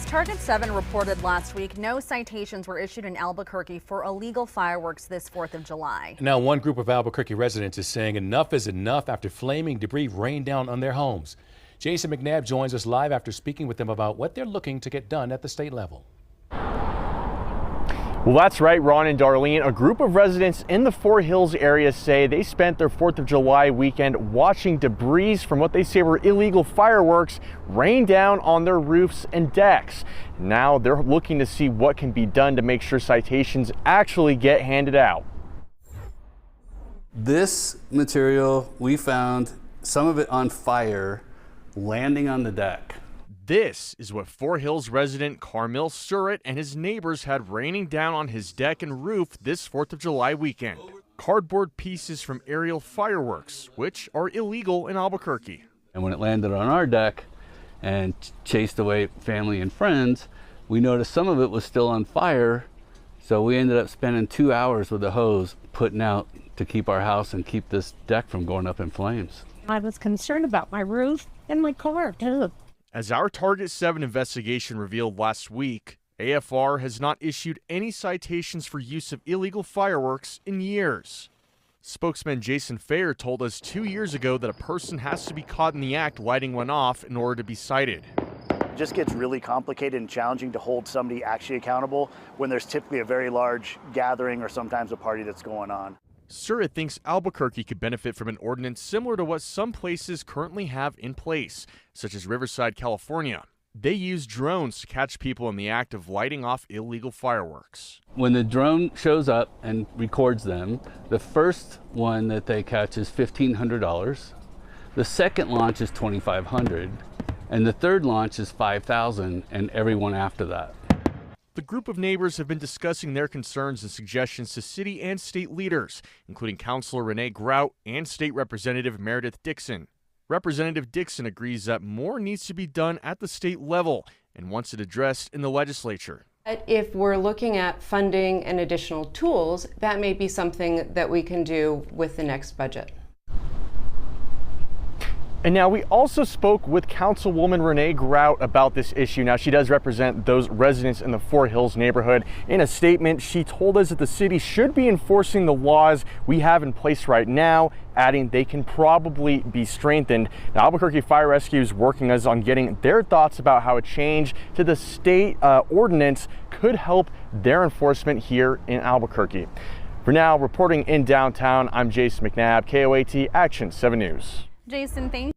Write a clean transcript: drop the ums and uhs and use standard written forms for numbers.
Target 7 reported last week, no citations were issued in Albuquerque for illegal fireworks this 4th of July. Now, one group of Albuquerque residents is saying enough is enough after flaming debris rained down on their homes. Jason McNabb joins us live after speaking with them about what they're looking to get done at the state level. Well, that's right, Ron and Darlene. A group of residents in the Fort Hills area say they spent their 4th of July weekend watching debris from what they say were illegal fireworks rain down on their roofs and decks. Now they're looking to see what can be done to make sure citations actually get handed out. This material, we found some of it on fire landing on the deck. This is what Fort Hills resident Carmel Surratt and his neighbors had raining down on his deck and roof this 4th of July weekend. Cardboard pieces from aerial fireworks, which are illegal in Albuquerque. And when it landed on our deck and chased away family and friends, we noticed some of it was still on fire. So we ended up spending 2 hours with a hose putting out to keep our house and keep this deck from going up in flames. I was concerned about my roof and my car too. As our Target 7 investigation revealed last week, AFR has not issued any citations for use of illegal fireworks in years. Spokesman Jason Fair told us 2 years ago that a person has to be caught in the act lighting one off in order to be cited. It just gets really complicated and challenging to hold somebody actually accountable when there's typically a very large gathering or sometimes a party that's going on. Surratt thinks Albuquerque could benefit from an ordinance similar to what some places currently have in place, such as Riverside, California. They use drones to catch people in the act of lighting off illegal fireworks. When the drone shows up and records them, the first one that they catch is $1,500. The second launch is $2,500, and the third launch is $5,000, and everyone after that. The group of neighbors have been discussing their concerns and suggestions to city and state leaders, including Councilor Renee Grout and State Representative Meredith Dixon. Representative Dixon agrees that more needs to be done at the state level and wants it addressed in the legislature. If we're looking at funding and additional tools, that may be something that we can do with the next budget. And now we also spoke with Councilwoman Renee Grout about this issue. Now, she does represent those residents in the Fort Hills neighborhood. In a statement, she told us that the city should be enforcing the laws we have in place right now, adding they can probably be strengthened. Now, Albuquerque Fire Rescue is working us on getting their thoughts about how a change to the state ordinance could help their enforcement here in Albuquerque. For now, reporting in downtown, I'm Jason McNabb, KOAT Action 7 News. Jason, thank you.